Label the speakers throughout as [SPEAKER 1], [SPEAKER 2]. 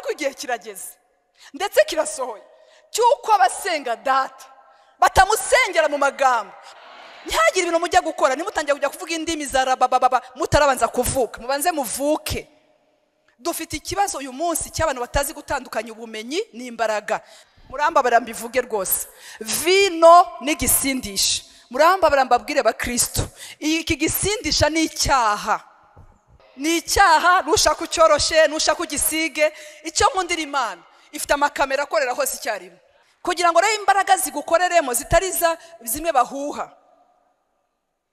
[SPEAKER 1] ariko igihe kirageze ndetse kirasohoye cyuko abasenga data batamusengera mu magambo. Ntihagire ibintu mujya gukora nimutangiye kujya kuvuga indimi za rabababa mutarabanza kuvuka, mubanze muvuke. Dufite ikibazo uyu munsi cy'abantu batazi gutandukanya ubumenyi n'imbaraga. Murambabara mbivuge rwose, vino n'igisindisha. Murambabara mbabwire bakristo, iki gisindisha ni icyaha. Ni icyaha, nushaka ucyoroshe, nushaka ugisige. Icyo nkundira Imana, ifite amakamera akorera hose icyarimwe, kugira ngo rero imbaraga zigukoreremo zitari zimwe bahuha,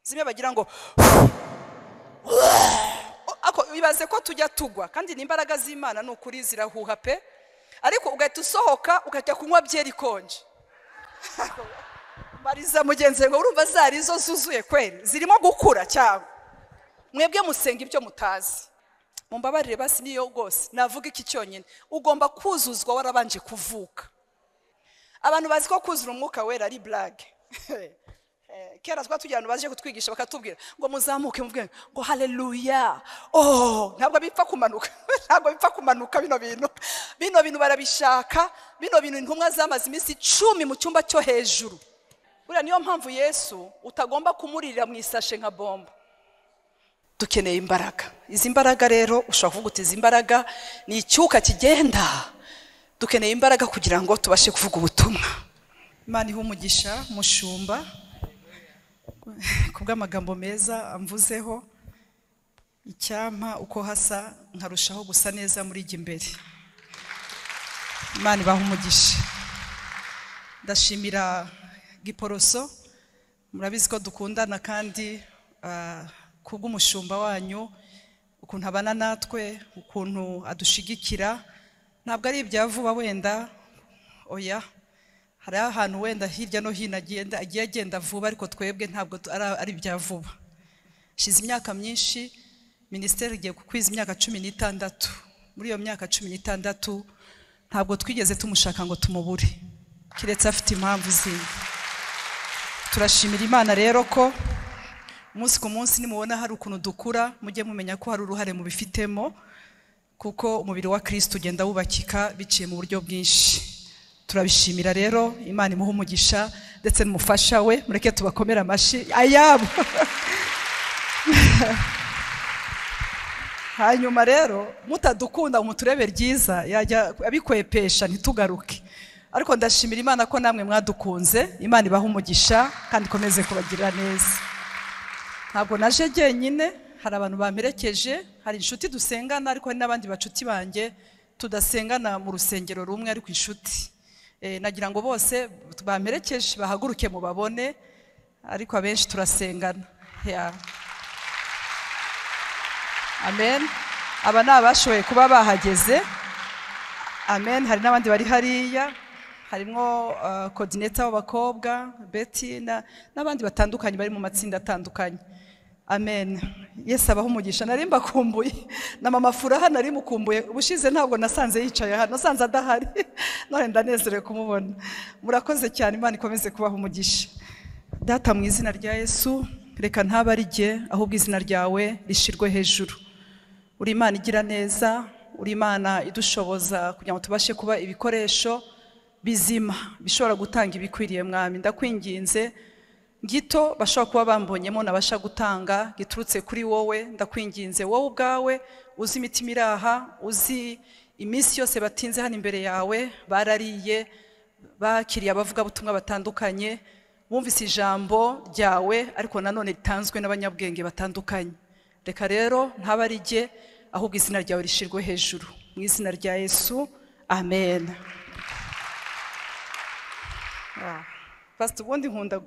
[SPEAKER 1] zimwe bagira ngo ako bibaze ko tujya tugwa, kandi ni imbaraga z'Imana n'ukuri zirahuha pe, ariko ugahita usohoka ukajya kunywa byeri konje. Mariza mugenzi ngo urumva zarizo zuzuye kweli zirimo gukura cyangwa mwebwe musenga ibyo mutazi. Mumbabarire basi niyo rwose navuga iki cyonyine, ugomba kuzuzwa warabanje kuvuka. Abantu bazi ko kuzura umwuka wera ari blague. Kera twatujyana baje kutwigisha bakatubwira ngo muzamuke muvuge ngo haleluya. Ntabwo bipfa kumanuka. Ntabwo bipfa kumanuka bino bintu barabishaka. Bino bintu intumwa zamaze iminsi 10 mu cyumba cyo hejuru. Buriya niyo mpamvu Yesu utagomba kumuririra mu isashe nka bomba. Dukeneye imbaraga. Izi mbaraga rero ushobora kuvuga uti izi mbaraga ni icyuka kigenda. Dukeneye imbaraga kugira ngo tubashe kuvuga ubutumwa. Imana ihumugisha mushumba kubw'amagambo meza amvuzeho. Icyampa uko hasa nkarushaho gusa neza muri imbere. Imana ibahumugisha. Ndashimira Giporoso, murabizi ko dukundana kandi kubw'umushumba wanyu ukuntu abana natwe, ukuntu adushigikira. Ntabwo ari ibyavuba wenda, oya, hari ahantu wenda hirya no hino agiye agenda vuba, ariko twebwe ntabwo ari ibyavuba. Shize imyaka myinshi ministeri igiye kukwiza imyaka 16. Muri iyo myaka 16 ntabwo twigeze tumushaka ngo tumubure, kiretse afite impamvu zindi. Turashimira Imana rero ko umunsi ku munsi nimubona hari ukuntu dukura, mujye mumenya ko hari uruhare mu bifitemo, kuko umubiri wa Kristo ugenda wubakika biciye mu buryo bwinshi. Turabishimira rero, Imana imuha umugisha ndetse n'umufasha we. Mureke tubakomera amashi ayabo. Hanyuma rero mutadukunda umuturebe ryiza yajya abikwepesha ntitugaruke, ariko ndashimira Imana ko namwe mwadukunze. Imana ibaha umugisha kandi ikomeze kubagirira neza. Ntabwo naje jyenyine, hari abantu bamperekeje, hari inshuti dusengana, ariko hari n'abandi bacuti banjye tudasengana mu rusengero rumwe ariko inshuti. Nagira ngo bose bamperekeje bahaguruke mu babone, ariko abenshi turasengana. Amen. Aba nabashoboye kuba bahageze. Amen. Hari n'abandi bari hariya, harimo coordinator w'abakobwa Betty n'abandi batandukanye bari mu matsinda atandukanye. Amen. Yesu abaho umugisha. Nari mbakumbuye na mama Furaha, nari mukumbuye. Ubushize ntabwo nasanze yicaye hano, nasanze adahari. None ndanezerewe kumubona. Murakoze cyane, Imana ikomeze kubaho umugisha. Data mu izina rya Yesu, reka ntaba ari jye ahubwo izina ryawe rishirwe hejuru. Uri Imana igira neza, uri Imana idushoboza kugira ngo tubashe kuba ibikoresho bizima bishobora gutanga ibikwiriye. Mwami, ndakwinginze gito bashobora kuba bambonyemo nabasha gutanga giturutse kuri wowe. Ndakwinginze wowe ubwawe uzi imitima iraha, uzi iminsi yose batinze hano imbere yawe, barariye, bakiriye abavuga butumwa batandukanye, bumvise ijambo ryawe ariko nanone ritanzwe n'abanyabwenge batandukanye. Reka rero ntaba ari jye ahubwo izina ryawe rishirwe hejuru, mu izina rya Yesu. Amen. Pastor, ubundi nkunda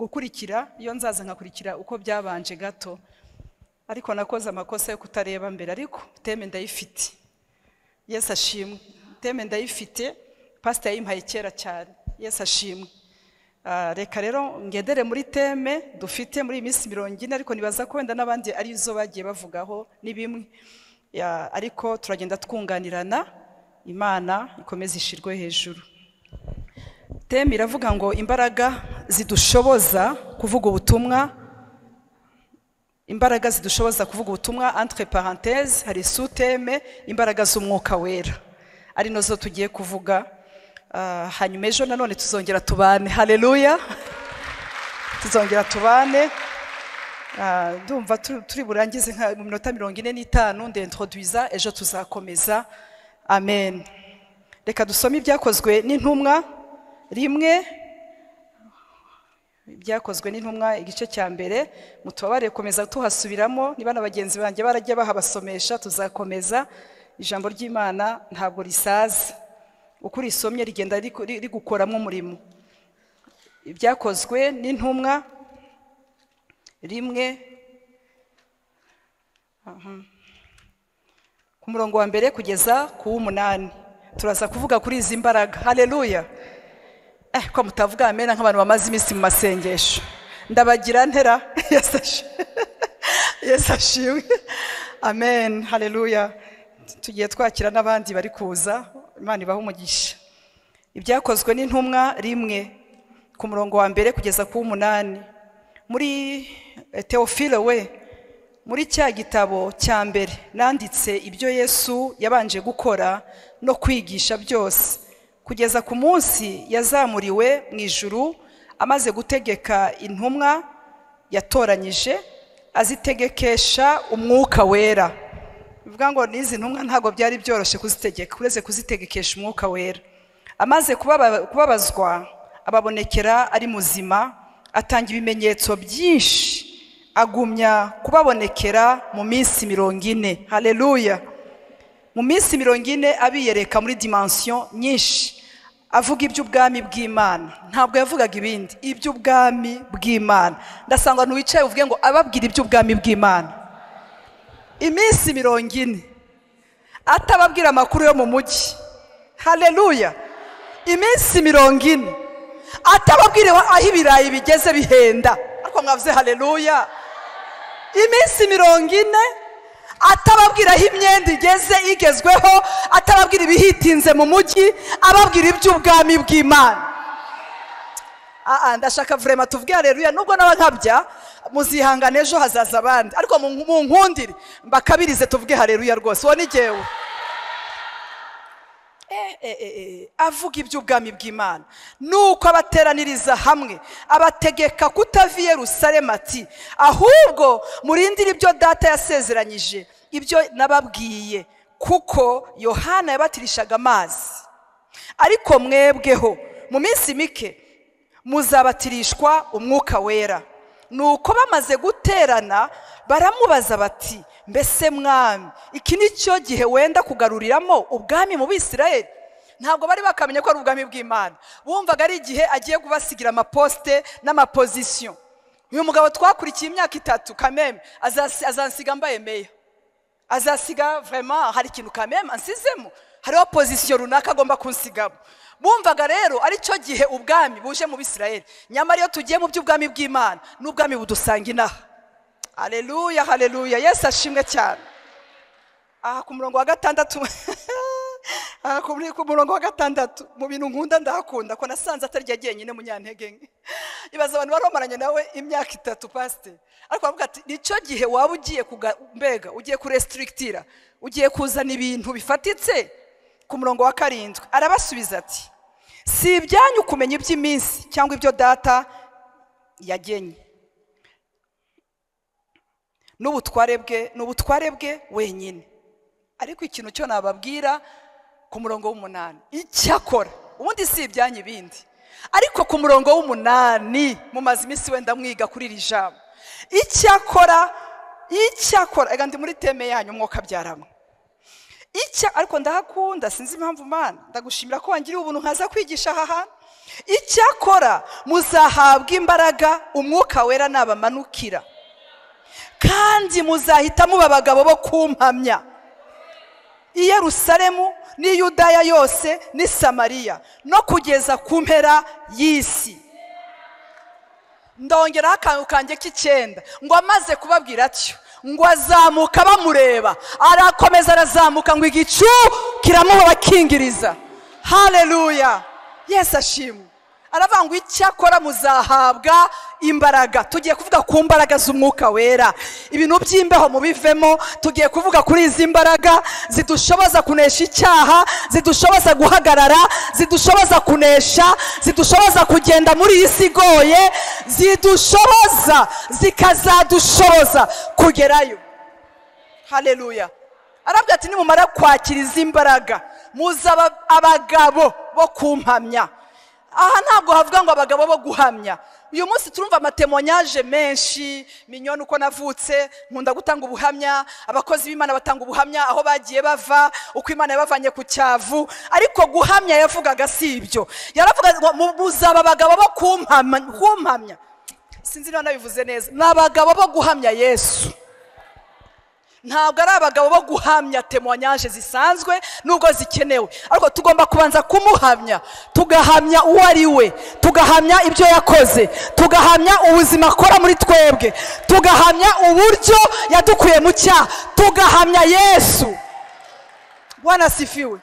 [SPEAKER 1] gukurikira, iyo nzaza nkakurikira uko byabanje gato, ariko nakoze amakosa yo kutareba mbere, ariko teme ndayifite. Yesu ashimwe. Teme ndayifite, pastor yayimpaye kera cyane. Yesu ashimwe. Reka rero ngendere muri teme dufite muri iminsi 40, ariko nibaza ko wenda nabandi ari zo bagiye bavugaho ni bimwe, ariko turagenda twunganirana. Imana ikomeze ishirwe hejuru. Teme iravuga ngo imbaraga zidushoboza kuvuga ubutumwa. Imbaraga zidushoboza kuvuga ubutumwa, entre parenthèses hari sous-teme imbaraga z'umwuka wera. ari nozo tugiye kuvuga. Hanyuma ejo nanone tuzongera tubane. Haleluya. Tuzongera tubane. Ndumva turi burangize nka mu minota 45 ndintroduiza, ejo tuzakomeza. Amen. Reka dusome ibyakozwe n'intumwa rimwe. Ibyakozwe n'intumwa igice cya mbere, mutubabare komeza tuhasubiramo, niba n'abagenzi banjye barajya bahabasomesha tuzakomeza. Ijambo ry'Imana ntabwo risaza, uko risomye rigenda rigukoramo umurimo. Ibyakozwe n'intumwa rimwe ku murongo wa mbere kugeza ku w'8 turaza kuvuga kuri izi mbaraga. Haleluya. Ko mutavuga amen nk'abantu bamaze iminsi mu masengesho, ndabagira ntera. Yes ashimwe. Amen. Haleluya. Tugiye twakira n'abandi bari kuza, Imana ibahe umugisha. Ibyakozwe n'intumwa rimwe ku murongo wa mbere kugeza ku w'8. Muri Theophile we, muri cya gitabo cya mbere nanditse ibyo Yesu yabanje gukora no kwigisha byose kugeza ku munsi yazamuriwe mu ijuru, amaze gutegeka intumwa yatoranyije azitegekesha umwuka wera. Bivuga ngo nizi ntumwa ntago byari byoroshye kuzitegeka, ureze kuzitegekesha umwuka wera. Amaze kubabazwa ababonekera ari muzima, atanga ibimenyetso byinshi, agumya kubabonekera mu minsi 40. Haleluya. Mu minsi 40 abiyereka muri dimension nyinshi, avuga iby'ubwami bw'Imana. Ntabwo yavugaga ibindi, iby'ubwami bw'Imana. Ndasanga n'uwicaye uvuge ngo ababwira iby'ubwami bw'Imana. Iminsi 40 atababwira amakuru yo mu mujyi. Haleluya. Iminsi 40 atababwira aho ibirayi bigeze bihenda. Ariko mwavuze haleluya. Iminsi 40 atababwira aho imyenda igeze igezweho, atababwira ibihitinze mu mujyi, ababwira iby'ubwami bw'Imana. Ndashaka vraiment tuvuge haleluya. Nubwo n'abankabya muzihangane, ejo hazaza abandi, ariko mu nkundire mbakabirize tuvuge haleluya rwose. Wo ni jewe avuga iby'ubwami bw'Imana. Nuko abateraniriza hamwe abategeka kutava i Yerusalemu, ati ahubwo murindire ibyo data yasezeranyije, ibyo nababwiye, kuko Yohana yabatirishaga amazi, ariko mwebweho mu minsi mike muzabatirishwa umwuka wera. Nuko bamaze guterana baramubaza bati, mbese mwami, iki ni cyo gihe wenda kugaruriramo ubwami mu Bisirayeli? Ntabwo bari bakamenya ko ari ubwami bw'Imana, bumvaga ari igihe agiye kubasigira amaposte n'amapozisiyo. Uyu mugabo twakurikiye imyaka 3 kameme azansiga mbaye meya, azasiga vraiment hari ikintu kameme ansizemo, hariho pozisiyo runaka agomba kunsigamo. Bumvaga rero ari cyo gihe ubwami buje mu Bisirayeli. Nyamara iyo tugiye mu by'ubwami bw'Imana n'ubwami budusanga inaha. Haleluya, haleluya. Yesu ashimwe cyane. Ku murongo wa 6 ku murongo wa 6 mu bintu nkunda ndahakunda ko nasanze atari yagiye nyine munyantege. Ibaza abantu baromaranye nawe imyaka 3 pastor, ariko bavuga ati nicyo gihe waba ugiye mbega ugiye kurestrictira, ugiye kuzana ibintu bifatitse. Ku murongo wa 7 arabasubiza ati, si ibyanyu kumenya iby'iminsi cyangwa ibyo data yagenye, n'ubutware bwe wenyine. Ariko ikintu cyo nababwira ku murongo w'8, icyakora ubundi si ibyanyu ibindi, ariko ku murongo w'8 mumaze iminsi wenda mwiga kuri iri jambo icyakora. Ega ndi muri teme yanyu mwuka byaramwe. Ariko ndahakunda, sinzi impamvu Mana, ndagushimira ko wangiriye ubuntu nkaza kwigisha aha. Icyakora muzahabwa imbaraga umwuka wera nabamanukira, kandi muzahita muba abagabo bo kumpamya i Yerusalemu ni Yudaya yose ni Samariya no kugeza ku mpera y'isi. Ndongera akantu kanjye k'icyenda ngo amaze kubabwira atyo ngo azamuka bamureba, arakomeza arazamuka ngo igicu kiramuba kingiriza. Haleluya. Yesu ashimwe. Aravuga ngo icyakora muzahabwa imbaraga. Tugiye kuvuga ku mbaraga z'umwuka wera. Ibintu by'imbeho mubivemo. Tugiye kuvuga kuri izi mbaraga zidushoboza kunesha icyaha, zidushoboza guhagarara, zidushoboza kunesha, zidushoboza kugenda muri iyi si igoye, zidushoboza zikazadushoboza kugerayo. Haleluya. Arabwira ati nimumara kwakira izi mbaraga muzaba abagabo bo kumpamya. Aha ntabwo havuga ngo abagabo bo guhamya. Uyu munsi turumva amatemonyage menshi, mignonne uko navutse, nkunda gutanga ubuhamya, abakozi b'Imana batanga ubuhamya aho bagiye bava, uko Imana yabavanye ku cyavu, ariko guhamya yavugaga si ibyo. Yaravuga muzaba abagabo bo kumpamya. Sinzi niba nabivuze neza. N'abagabo bo guhamya Yesu. Ntabwo ari abagabo bo guhamya témoignage zisanzwe nubwo zikenewe, ariko tugomba kubanza kumuhamya, tugahamya uwo ari we, tugahamya ibyo yakoze, tugahamya ubuzima akora muri twebwe, tugahamya uburyo yadukuye mu cyaha, tugahamya Yesu. Bwana sifiwe.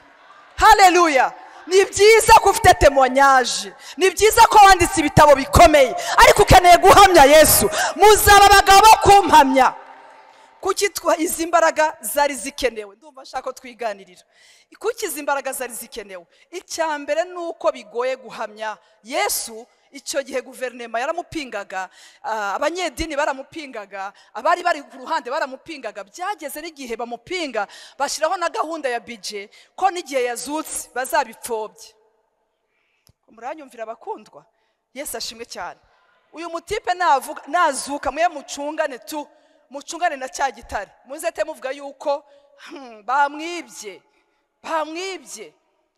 [SPEAKER 1] Haleluya. Ni byiza ko ufite témoignage, ni byiza ko wanditse ibitabo bikomeye, ariko ukeneye guhamya Yesu. Muzaba abagabo kumpamya. Kuki izi mbaraga zari zikenewe? Ndumva nshaka twiganirira. Kuki izi mbaraga zari zikenewe? Icyambere nuko bigoye guhamya Yesu. Icyo gihe guverinoma yaramupingaga, abanyedini baramupingaga, abari bari ku ruhande baramupingaga. Byageze n'igihe bamupinga, bashiraho na gahunda ya budget ko n'igihe yazutse bazabipfobye. Muranyumvira abakundwa? Yesu ashimwe cyane. Uyu mutipe nazuka muye mucungane tu, mucungane na cya gitare, muzete muvuga yuko bamwibye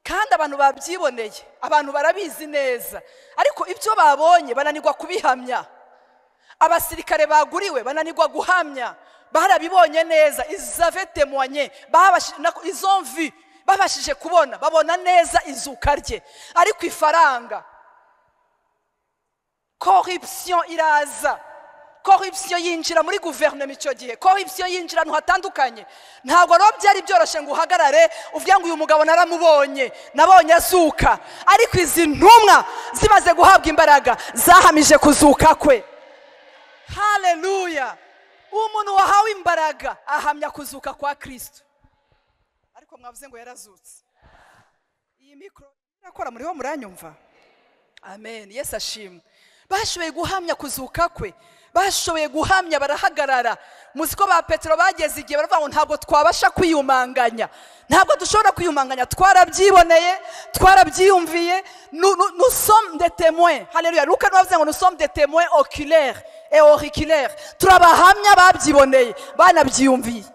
[SPEAKER 1] kandi abantu babyiboneye, abantu barabizi neza, ariko ibyo babonye bananirwa kubihamya. Abasirikare baguriwe bananirwa guhamya, barabibonye neza, ils avaient témoigné, ils ont vu, babashije kubona, babona neza izuka rye. Ariko ifaranga, corruption iraza. Corruption yinjira muri guverinoma icyo gihe, corruption yinjira ahantu hatandukanye. Ntabwo rero byari byoroshye ngo uhagarare uvuge ngo uyu mugabo naramubonye, nabonye azuka. Ariko izi ntumwa zimaze guhabwa imbaraga zahamije kuzuka kwe. Haleluya. Umuntu wahawe imbaraga ahamya kuzuka kwa Kristo. Ariko mwavuze ngo yarazutse. Iyi mikro irakora muriho muranyumva? Amen. Yesu ashimwe. Bashoboye guhamya kuzuka kwe, bashoboye guhamya barahagarara. Muziko ba Petero bageze igihe baravuga ngo ntabwo twabasha kwiyumanganya, ntabwo dushobora kwiyumanganya, twarabyiboneye, twarabyiyumviye. Nous sommes des témoins. Haleluya. Luka navuze ngo nous sommes des témoins oculaires et auriculaires. Turabahamya babyiboneye, banabyiyumviye.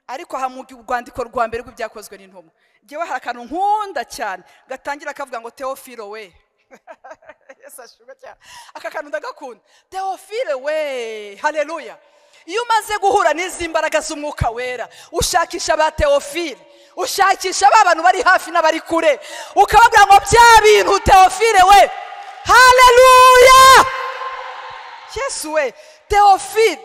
[SPEAKER 1] Ariko ha mu rwandiko rwa mbere rw'ibyakozwe n'intumwa, ngewe hari akantu nkunda cyane gatangira kavuga ngo Theophile we. Yesu ashimwe cyane. Aka kantu ndagakunda. Theophile we. Haleluya. Iyo umaze guhura n'izi mbaraga z'umwuka wera, ushakisha ba Theophile, ushakisha abantu bari hafi n'abari kure, ukababwira ngo bya bintu Theophile we. Haleluya. Yesu we. Theophile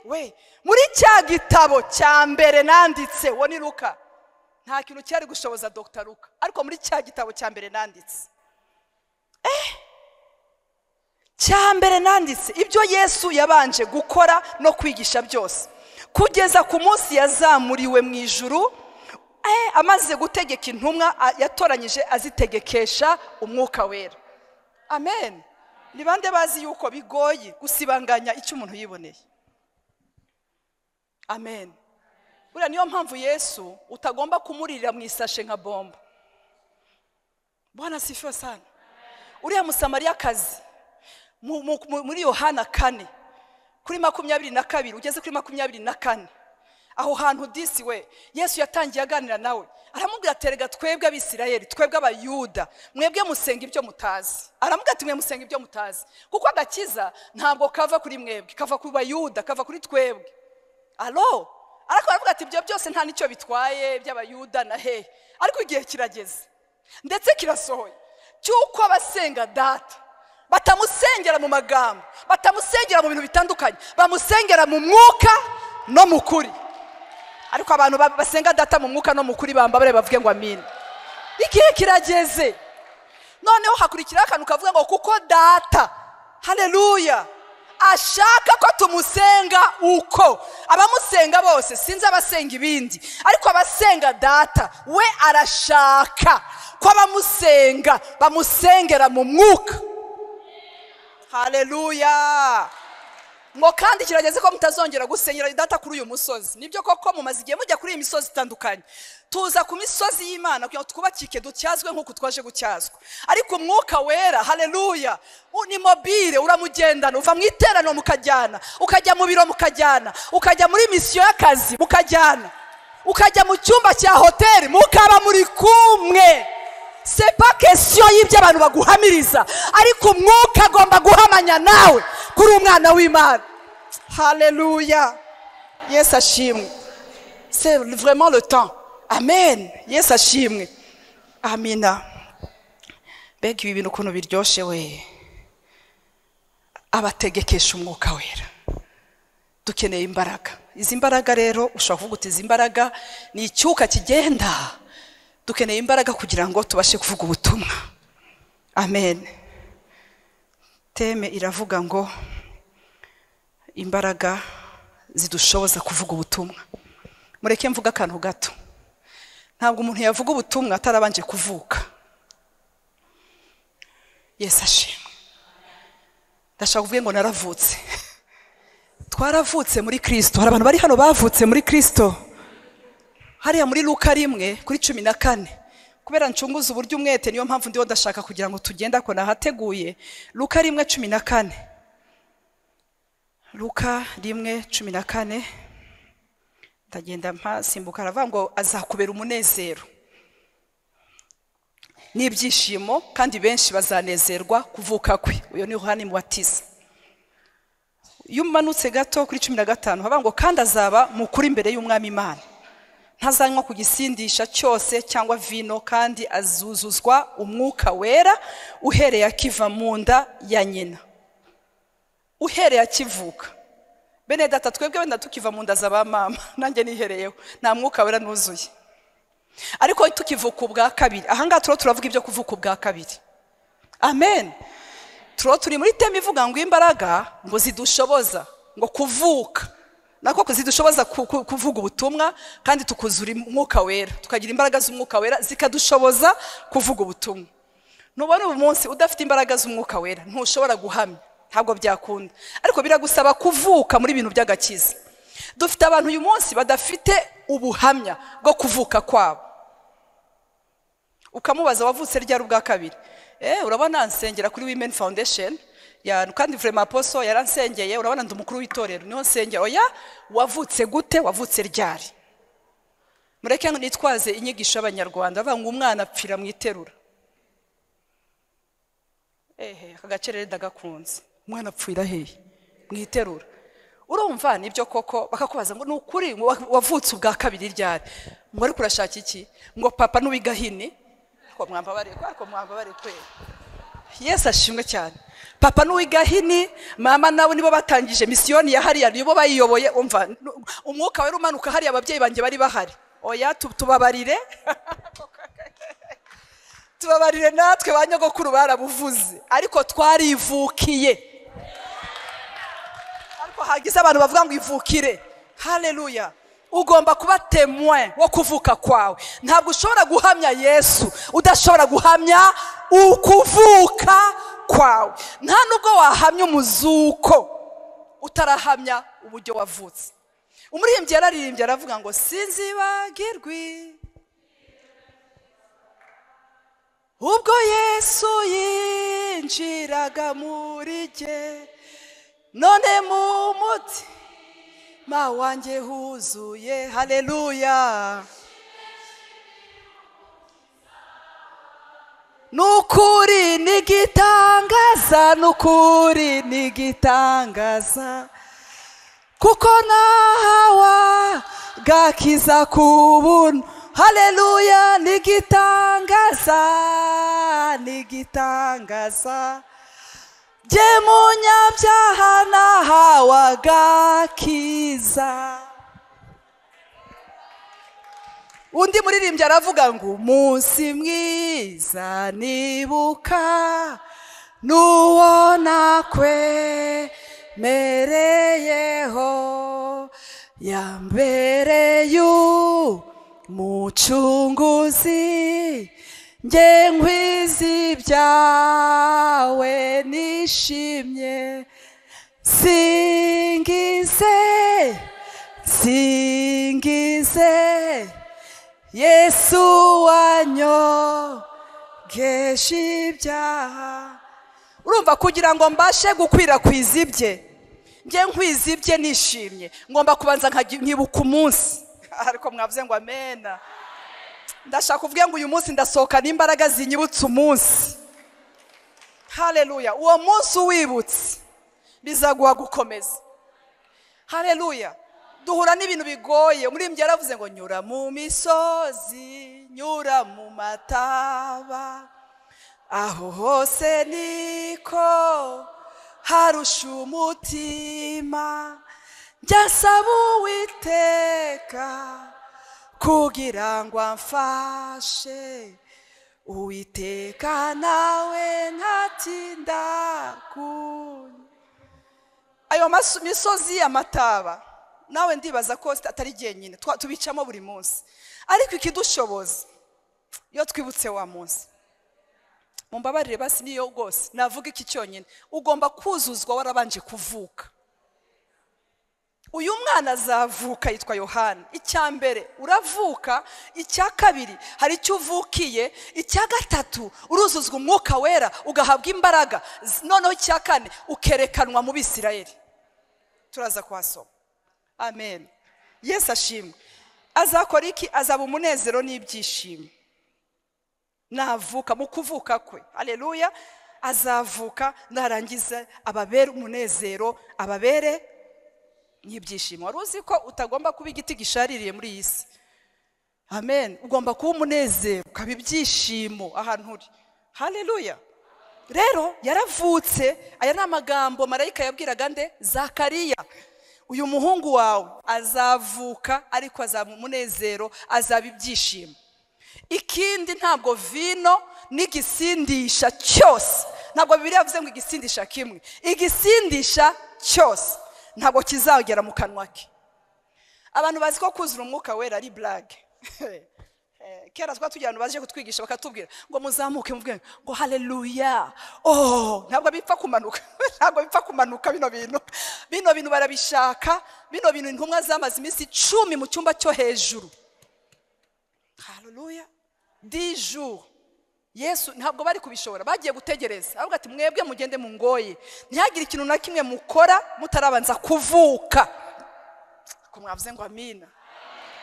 [SPEAKER 1] we. Muri cya gitabo cya mbere nanditse, wo ni Luka, nta kintu cyari gushoboza Dr. Luka, ariko muri cya gitabo cya mbere nanditse, cyambere nanditse ibyo Yesu yabanje gukora no kwigisha byose kugeza ku munsi yazamuriwe mu ijuru, amaze gutegeka intumwa yatoranyije azitegekesha umwuka wera. Amen. Ni bande bazi yuko bigoye gusibanganya icyo umuntu yiboneye? Amen. Buriya niyo mpamvu Yesu utagomba kumuririra mu isashe nka bomba. Bwana sifiwe sana. Uriya Musamariyakazi muri Yohana 4 kuri 22 ugeze kuri 24, aho hantu disi we Yesu yatangiye aganira nawe, aramubwira aterega twebwe abisirayeli, twebwe abayuda, mwebwe musenga ibyo mutazi. Aramubwira ati mwe musenga ibyo mutazi, kuko agakiza ntabwo kava kuri mwebwe, kava ku bayuda, kava kuri twebwe. Allo, ariko aravuga ati ibyo byose nta nicyo bitwaye by'abayuda na he. Ariko igihe kirageze ndetse kirasohoye cyuko abasenga data batamusengera mu magambo, batamusengera mu bintu bitandukanye, bamusengera mu mwuka no mu kuri. Ariko abantu basenga data mu mwuka no mu kuri bambabare bavuge ngo amin. Igihe kirageze noneho hakurikira akantu kavuga ngo kuko data haleluya. Ashaka ko tumusenga uko abamusenga bose, sinzi abasenga ibindi, ariko abasenga data we arashaka ko abamusenga bamusengera mu mwuka. Haleluya. Ngo kandi kirageze ko mutazongera gusengera data kuri uyu musozi. Nibyo koko mumaze igihe mujya kuri iyi misozi itandukanye, tuza ku misozi y'Imana kugira ngo twubakike dutyazwe nk'uko twaje gutyazwa, ariko umwuka wera, haleluya, ni mobile, uramugendana, uva mu iterano mukajyana, ukajya mu biro mukajyana, ukajya muri misiyo y'akazi mukajyana, ukajya mu cyumba cya hoteli mukaba muri kumwe. C'est pas question y'ibyo abantu baguhamiriza, ariko umwuka agomba guhamanya nawe kuri umwana w'Imana. Haleluya. Yes ashimwe. C'est vraiment le temps. Amen. Yes ashimwe. Amina. Bega ibi bintu ukuntu biryoshe we. Abategekesha umwuka wera. Dukeneye imbaraga. Izi mbaraga rero ushobora kuvuga uti izi mbaraga ni icyuka kigenda. Dukeneye imbaraga kugira ngo tubashe kuvuga ubutumwa. Amen. Teme iravuga ngo imbaraga zidushoboza kuvuga ubutumwa. Mureke mvuga akantu gato. Ntabwo umuntu yavuga ubutumwa atarabanje kuvuka. Yes ashimwe. Ndashaka kuvuga ngo naravutse. Twaravutse muri Kristo. Hari abantu bari hano bavutse muri Kristo. Hariya muri Luka 1:14, kubera ncunguza uburyo umwete niyo mpamvu ndiho ndashaka kugira ngo tugenda ko nahateguye. Luka 1:14, Luka 1:14, ndagenda simbuka, aravuga ngo azakubera umunezero n'ibyishimo kandi benshi bazanezerwa kuvuka kwe. Uyo ni Yohana Mubatiza. Yumanutse gato kuri 15, havuga ngo kandi azaba mukuri imbere y'umwami Imana, ntazanywa ku gisindisha cyose cyangwa vino, kandi azuzuzwa umwuka wera uhereye akiva mu nda ya nyina. Uhereye akivuka. Bene data, twebwe wenda tukiva mu nda z'aba mama, nanjye nihereyeho, nta mwuka wera nuzuye. Ariko tukivuka ubwa kabiri, ahangaha turavuga ibyo kuvuka ubwa kabiri. Amen. Turi muri teme ivuga ngo imbaraga ngo zidushoboza ngo kuvuka, nako kuzidushoboza kuvuga ubutumwa, kandi tukuzura umwuka wera, tukagira imbaraga z'umwuka wera zikadushoboza kuvuga ubutumwa. Nubona ubu munsi udafite imbaraga z'umwuka wera ntushobora guhamya, ntabwo byakunda. Ariko biragusaba kuvuka muri ibintu by'agakiza. Dufite abantu uyu munsi badafite ubuhamya bwo kuvuka kwabo. Ukamubaza wavutse ryari ubwa kabiri? Urabona nsengera kuri Women Foundation, ya kandi vraiment apostle yaransengeye, urabona ndi umukuru w'itorero niho nsengera. Oya, wavutse gute? Wavutse ryari? Mureke ngo nitwaze inyigisho y'Abanyarwanda bavuga ngo umwana apfira mu iterura. Akagacerere ndagakunze. Umwana apfira hehe? Mu iterura. Urumva nibyo koko, bakakubaza ngo nukuri wavutse ubwa kabiri ryari? Ngo ariko urashaka iki? Ngo papa n'uwigahini. Ko mwambabare kwe. Yes ashimwe cyane. Papa n'uwigahini, mama nabo nibo batangije misiyoni ya hariya, nibo bayiyoboye. Umva umwuka wera umanuka hariya, ababyeyi banje bari bahari. Oya, tubabarire. Tubabarire natwe banyogokuru barabuvuze, ariko twarivukiye. Ariko hagize abantu bavuga ngo ivukire. Haleluya. Ugomba kuba témoin wo kuvuka kwawe. Ntabwo ushobora guhamya Yesu udashobora guhamya ukuvuka kwawe. Nta nubwo wahamya umuzuko utarahamya uburyo wavutse. Umuririmbyi yararirimbye aravuga ngo sinzibagirwi ubwo Yesu yinjiraga muri jye, none mu mutima wanjye huzuye. Haleluya. Nukuri nigitangaza, nukuri nigitangaza, kuko nahawa gakiza kubuntu. Haleluya. Nigitangaza, nigitangaza, je munyabyaha nahawa gakiza. Undi muririmbyi aravuga ngo umunsi mwiza nibuka n'uwo nakwemereyeho yambereye umucunguzi nge nkwizi ibyawe nishimye singize Yesu wanyogeje ibyaha. Urumva kugira ngo mbashe gukwirakwiza ibye nge nkwiza ibye nishimye ngomba kubanza nkibuka umunsi. Ariko mwavuze ngo amena. Ndashaka kuvuga ngo uyu munsi ndasohoka n'imbaraga zinyibutse umunsi. Haleluya. Uwo munsi wibutse bizaguha gukomeza. Haleluya. Duhura n'ibintu bigoye. Umurimbyi yaravuze ngo nyura mu misozi, nyura mu mataba, aho hose niko harusha umutima, njya nsaba Uwiteka kugira ngo amfashe, Uwiteka nawe ntatinda kunywa. Ayo misozi y'amataba nawe ndibaza ko atari jyenyine tubicamo buri munsi, ariko ikidushoboza iyo twibutse wa munsi. Mumbabarire basi niyo rwose navuga iki cyonyine, ugomba kuzuzwa warabanje kuvuka. Uyu mwana azavuka yitwa Yohana. Icya mbere uravuka, icya kabiri hari icyo uvukiye, icya gatatu uruzuzwa umwuka wera ugahabwa imbaraga, noneho icya kane ukerekanwa mu Bisirayeli. Turaza kuhasoma. Amen. Yesu ashimwe. Azakora iki? Azaba umunezero n'ibyishimo navuka mu kuvuka kwe. Haleluya. Azavuka narangiza ababere umunezero, ababere n'ibyishimo. Wari uzi ko utagomba kuba igiti gishaririye muri iyi si? Amen. Ugomba kuba umunezero, ukaba ibyishimo ahantu uri. Haleluya. Rero yaravutse. Aya ni amagambo marayika yabwiraga nde? Zakariya. Uyu muhungu wawe azavuka ariko azaba umunezero, azaba ibyishimo. Ikindi ntabwo vino n'igisindisha cyose, ntabwo Bibiliya yavuze ngo igisindisha kimwe, igisindisha cyose ntabwo kizagera mu kanwa ke. Abantu bazi ko kuzura umwuka wera ari blague. Kera twatugira abantu baje kutwigisha bakatubwira ngo muzamuke muvuge ngo haleluya. Ntabwo bipfa kumanuka. Ntabwo bipfa kumanuka bino bintu barabishaka. Bino bintu intumwa zamaze iminsi 10 mu cyumba cyo hejuru. Haleluya. 10 jours. Yesu ntabwo bari kubishobora, bagiye gutegereza. Avuga ati mwebwe mugende mu ngoye, ntihagire ikintu na kimwe mukora mutarabanza kuvuka. Ko mwavuze ngo amina.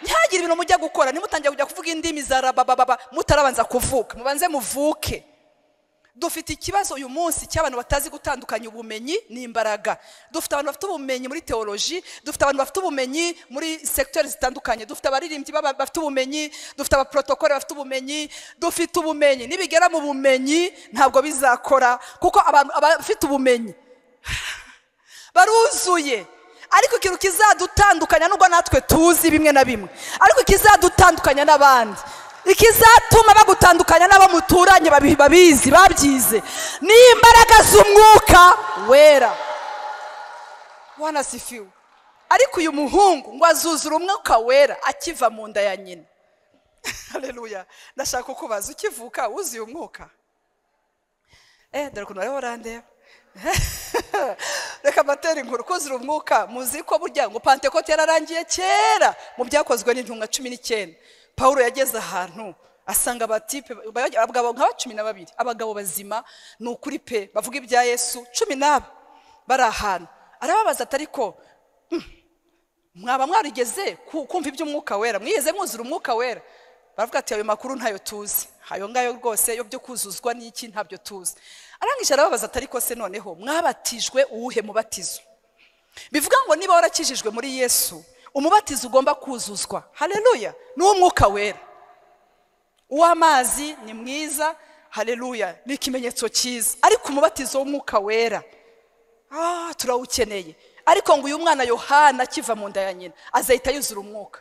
[SPEAKER 1] Ntihagire ibintu mujya gukora nimutangiye kujya kuvuga indimi za rabababa mutarabanza kuvuka. Mubanze muvuke. Dufite ikibazo uyu munsi cy'abantu batazi gutandukanya ubumenyi n'imbaraga. Dufite abantu bafite ubumenyi muri theology, dufite abantu bafite ubumenyi muri secteurs zitandukanye, dufite abaririmbyi bafite ubumenyi, dufite abaprotokole bafite ubumenyi, dufite ubumenyi. Nibigera mu bumenyi ntabwo bizakora, kuko abantu abafite ubumenyi baruzuye. Ariko ikintu kizadutandukanya nubwo natwe tuzi bimwe na bimwe, ariko kizadutandukanya n'abandi, ikizatuma bagutandukanya n'abo muturanye babizi babyize, ni imbaraga z'umwuka wera. Wanasifiwe. Ariko uyu muhungu ngo azuzura umwuka wera akiva mu nda ya nyina. Haleluya. Ndashaka kukubaza, ukivuka wuzuye umwuka? Dore ko nareho randeba. Reka batera inkuru. Kuzura umwuka muzi ko burya ngo Pentecote yararangiye kera mu byakozwe n'intumwa 19. Paulo yageze ahantu asanga abatipe abagabo nka 12, abagabo bazima n'ukuri pe bavuga ibya Yesu 10 bari ahantu. Arababaza ati ariko mwaba mwarigeze kumva iby'umwuka wera? Mwigeze mwuzura umwuka wera? Baravuga ati ayo makuru ntayo tuzi, ayo ngayo rwose yo byo kuzuzwa n'iki ntabyo tuzi. Arangije arababaza ati ariko se noneho mwabatijwe uwuhe mubatizo? Bivuga ngo niba warakijijwe muri Yesu, umubatizo ugomba kuzuzwa. Haleluya. N'umwuka wera. Uw'amazi ni mwiza, haleluya, ni ikimenyetso cyiza, ariko umubatizo w'umwuka wera turawukeneye. Ariko ngo uyu mwana Yohana akiva mu nda ya nyina azahita yuzura umwuka.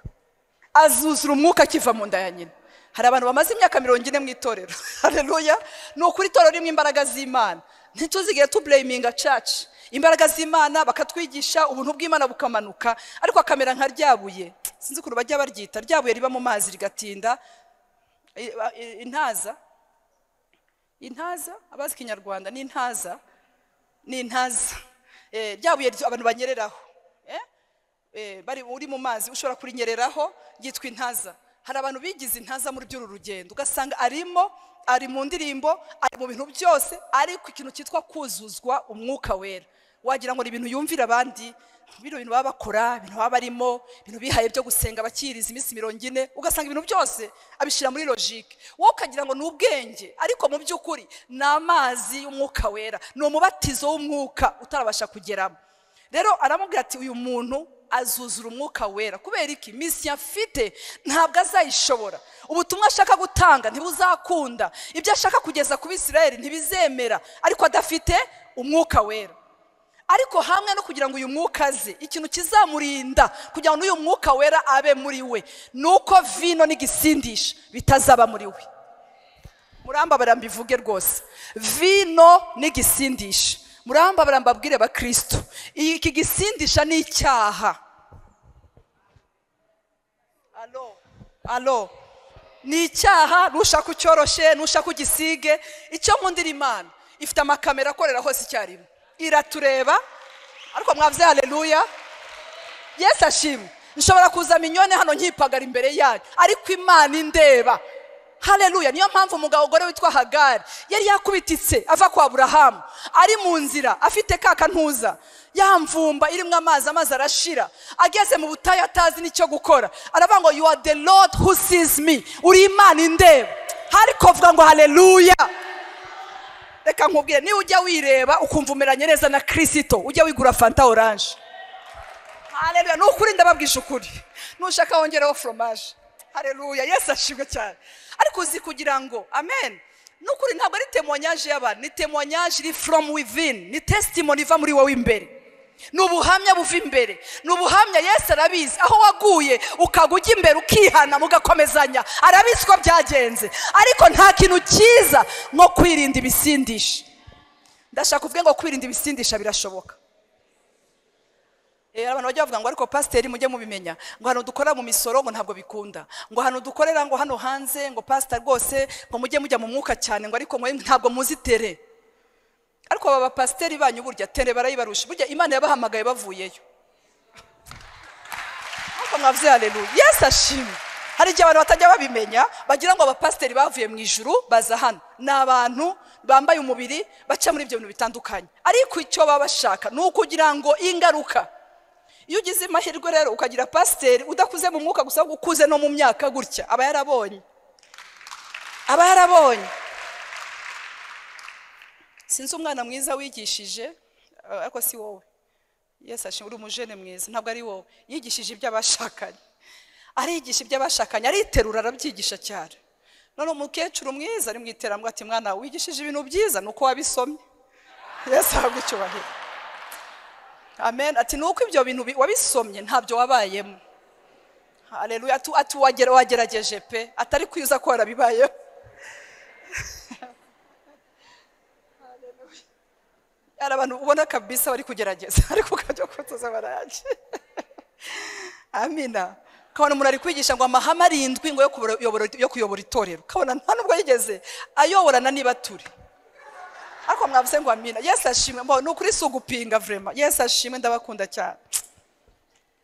[SPEAKER 1] Azuzura umwuka akiva mu nda ya nyina. Hari abantu bamaze imyaka 40 mu itorero. Haleluya. Ni ukuri itorero rimwe imbaraga z'Imana ntituzigere tublaminga church. Imbaraga z'Imana bakatwigisha ubuntu bw'Imana bukamanuka, ariko akamera nka ryabuye. Sinzi kuru bajya baryita ryabuye riba mu mazi rigatinda. Intaza abazi Kinyarwanda ni intaza. Ryabuye abantu banyereraho. Bari uri mu mazi ushobora kurinyereraho yitwa intaza. Hari abantu bigize intaza muri by'uru rugendo, ugasanga ari mu ndirimbo, ari mu bintu byose, ariko ikintu cyitwa kuzuzwa umwuka wera. Wagira ngo ni ibintu yumvira abandi, bino bintu baba bakora, ibintu baba barimo, ibintu bihaye byo gusenga bakiriza iminsi 40, ugasanga ibintu byose abishira muri logique. Wowe ukagira ngo ni ubwenge, ariko mu by'ukuri ni amazi y'umwuka wera, ni umubatizo w'umwuka utarabasha kugeramo. Rero aramubwira ati uyu muntu azuzura umwuka wera. Kubera iki? Misi afite ntabwo azayishobora. Ubutumwa ashaka gutanga ntibuzakunda, ibyo ashaka kugeza ku Bisirayeli ntibizemera, ariko adafite umwuka wera. Ariko hamwe no kugira ngo uyu mwuka aze, ikintu kizamurinda kugira ngo uyu mwuka wera abe muri we, nuko vino n'igisindisha bitazaba muri we. Murambabara mbivuge rwose, vino n'igisindisha. Murambabara mbabwire ba Kristo, iki gisindisha ni icyaha. Alo ni icyaha. Nushaka ucyoroshe, nushaka ugisige. Icyo nkundira Imana, ifite amakamera akorera hose icyarimwe, iratureba. Ariko mwavye haleluya, Yesu ashimwe. Nshobora kuza minyone hano nkipagara imbere yanyu, ariko Imana indeba. Haleluya. Niyo mpamvu umugabo witwa Hagari yari yakubititse ava kwa Aburahamu, ari mu nzira afite kakantuza yamvumba irimwe amazi arashira, ageze mu butayu atazi nicyo gukora, aravuga ngo you are the Lord who sees me. Uri Imana indeba. Hariko vuga ngo haleluya. Reka nkubwire, ni ujya wireba ukumva umeranye neza na Kristo, ujya wigura Fanta orange. Haleluya. Nukuri ndababwisha ukuri, nushaka wongereho fromage. Haleluya. Yesu ashimwe cyane. Ariko uzi kugira ngo amen, nukuri ntabwo ari témoignage y'abantu, ni témoignage iri from within, ni testimony iva muri wowe imbere, nubuhamya buva imbere, nubuhamya. Yesu arabizi aho waguye ukagujya imbere ukihana mugakomezanya, arabizi ko byagenze. Ariko nta kintu cyiza nko kwirinda ibisindisha. Ndashaka kuvuga ngo kwirinda ibisindisha birashoboka. Abantu bajya bavuga ngo ariko pasiteri mujye mubimenya, ngo hano dukora mu misoro ngo ntabwo bikunda, ngo hano dukorera ngo hano hanze ngo pastor rwose ngo mujya mu mwuka cyane, ngo ariko mwe ntabwo muzi tere. Ariko baba pasiteri banyu burya tere barayibarusha, burya Imana yabahamagaye bavuyeyo. Ariko mwavye haleluya. Yesu ashimwe. Hari igihe abantu batajya babimenya, bagira ngo abapasiteri bavuye mu ijuru baza hano. Ni abantu bambaye umubiri baca muri ibyo bintu bitandukanye, ariko icyo baba bashaka ni ukugira ngo ingaruka. Iyo ugize amahirwe rero ukagira pasiteri udakuze mu mwuka gusa, gukuze no mu myaka gutya, aba yarabonye. Sinzi umwana mwiza wigishije, ariko si wowe. Yesu ashimwe, uri umujene mwiza, ntabwo ari wowe. Yigishije iby'abashakanye, arigisha iby'abashakanye, ariterura arabyigisha cyane. None umukecuru mwiza ari mwiterambwa ati mwana wigishije ibintu byiza nuko wabisomye. Yesu agucyubahira. Amen. Ati nuko ibyo bintu wabisomye ntabyo wabayemo. Haleluya. Ati wagerageje pe, atari kwiyuza ko warabibayeho. Haleluya. Yara abantu ubona kabisa bari kugerageza, ariko ukajya kutuza baraje. Amina. Kabona umuntu ari kwigisha ngo amahame 7 ngo yo kuyobora itorero, kabona nta nubwo yigeze ayoborana niba turi. Ariko mwavuze ngo amina. Yesu ashimwe. Mbo nukuri sugupinga vraiment. Yesu ashimwe, ndabakunda cyane.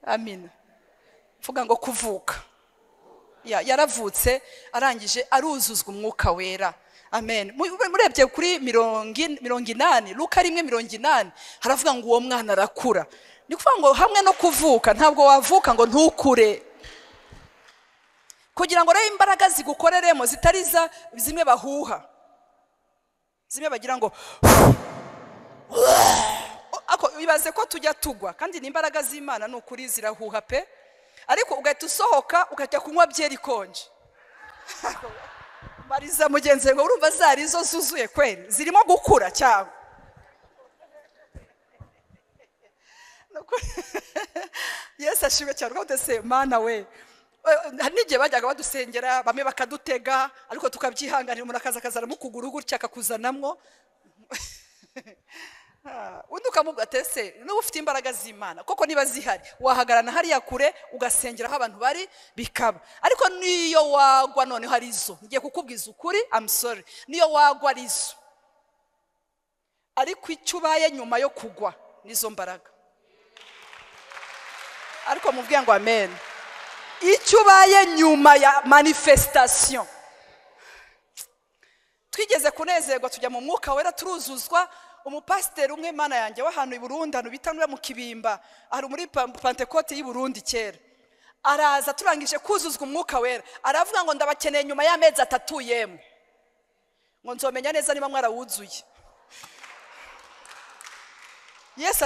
[SPEAKER 1] Amina. Vuga ngo kuvuka. Yaravutse arangije aruzuzwa umwuka wera. Amen. Murebye kuri 80, Luka 1:80 haravuga ngo uwo mwana arakura. Ni kuvuga ngo hamwe no kuvuka ntabwo wavuka ngo ntukure. Kugira ngo rero imbaraga zigukoreremo zitariza zimwe bahuha, zimwe bagira ngo ako bibaze ko tujya tugwa, kandi ni imbaraga z'Imana n'ukuri zirahuha pe, ariko ugahita usohoka ukajya kunywa byeri konje. Mariza mugenzi ngo urumva zarizo zuzuye kweli zirimo gukura cyangwa Yesu ashimwe cyane. Rwose Mana we, n'igihe bajyaga badusengera bamwe bakadutega, ariko tukabyihanganira, umuntu akaza mukuguru gutya akakuzanamwo. undi ukamubwira ati ese n'ubu ufite imbaraga z'Imana koko niba zihari wahagarana hariya kure ugasengera aho abantu bari bikaba, ariko niyo wagwa noneho hari izo ngiye kukubwiza ukuri, I'm sorry, niyo wagwa ari izo, ariko icyo ubaye nyuma yo kugwa nizo mbaraga. Ariko mubwiye ngo amen. Icyo ubaye nyuma ya manifestation. Twigeze kunezerwa tujya mu mwuka wera turuzuzwa. Umupasiteri umwe Mana yanjye w'ahantu i Burundi hano bita mu Kibimba, ari muri Pentecote y'u Burundi kera, araza turangije kuzuzwa umwuka wera, aravuga ngo ndabakeneye nyuma y'amezi 3 yemwe, ngo nzomenya neza niba mwarawuzuye. Yes,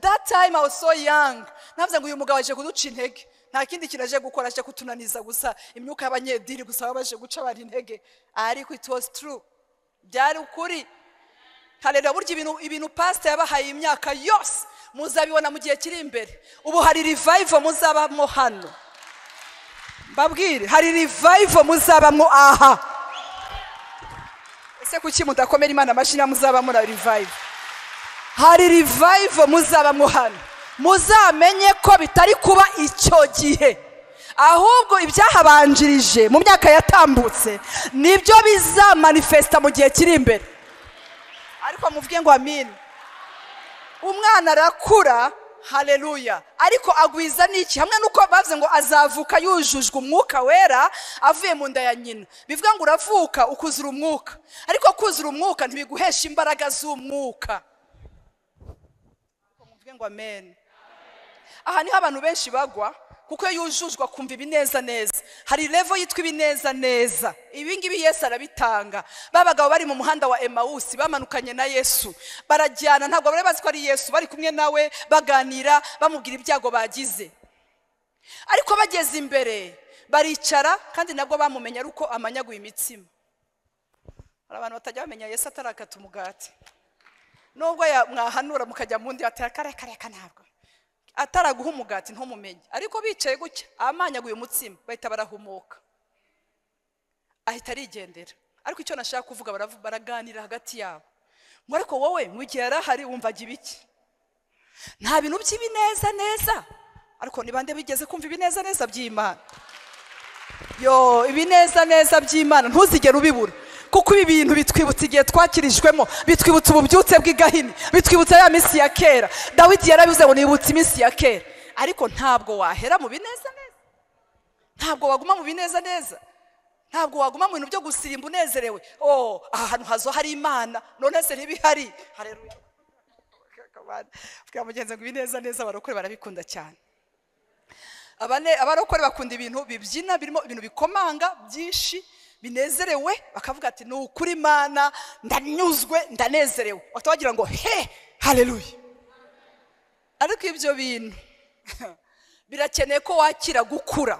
[SPEAKER 1] that time I was so young. Navuze ngo uyu mugabo aje kuduca intege, nta kindi kiraje gukora, aje kutunaniza gusa, imyuka y'abanyedini gusa baje guca bari intege. Ariko it was true, byari ukuri. Haleluya. Burya ibintu pastor yabahaye imyaka yose muzabibona mu gihe kiri imbere. Ubu hari revival muzabamo hano, babwire hari revival muzabamo aha. Ese kuki mudakomera Imana amashyi muzabamo na revival? Hari revival muzabamo hano, muzamenye ko bitari kuba icyo gihe, ahubwo ibyahabanjirije mu myaka yatambutse nibyo bizamanifesta mu gihe kiri imbere. Ariko muvuge ngo amin. Umwana arakura, haleluya, ariko agwiza niki? Hamwe nuko bavuze ngo azavuka yujujwe umwuka wera avuye mu nda ya nyina. Bivuga ngo uravuka ukuzura umwuka, ariko kuzura umwuka ntibiguhesha imbaraga z'umwuka. Muvuge ngo amen. Aha niho abantu benshi bagwa, kuko yujujwa kumva ibineza neza. Hari level yitwa ibineza neza. Ibi ngibi Yesu arabitanga. Babagabo bari mu muhanda wa Emmaus bamanukanye na Yesu, barajyana, ntabwo bari bazi ko ari Yesu, bari kumwe nawe baganira bamubwira ibyago bagize. Ariko bageze imbere baricara, kandi nabwo bamumenya ruko amanyaguye imitsima. Abantu batajya bamenya Yesu atarakata umugati, nubwo mwahanura mukajya mu ndi atarakareka ntabwo ataraguha umugati ntumumenye, ariko bicaye gutya amanyaguye umutsima bahita barahumuka, ahita arigendera. Ariko icyo nashaka kuvuga, baraganira hagati yabo, ngo ariko wowe mu gihe yarahari wumvaga ibiki? Nta bintu by'ibineza neza. Ariko ni bande bigeze kumva ibineza neza by'Imana? Yo, ibineza neza by'Imana ntuzigere ubibura, kuko ibi bintu bitwibutsa igihe twakirijwemo, bitwibutsa ububyutse bw'igahini, bitwibutsa ya minsi ya kera. Dawidi yarabivuze ngo nibutse iminsi ya kera. Ariko ntabwo wahera mu bineza neza, ntabwo waguma mu bineza neza, ntabwo waguma mu bintu byo gusirimba unezerewe. Aha hantu hazo hari Imana, none se ntibihari? Haleluya. Bwa mugenzi ngo ibineza neza abarokore barabikunda cyane. Abarokore bakunda ibintu bibyina, birimo ibintu bikomanga byinshi, binezerewe, bakavuga ati ni ukuri Imana ndanyuzwe ndanezerewe, batabagira ngo he haleluya. Ariko ibyo bintu birakeneye ko wakira gukura.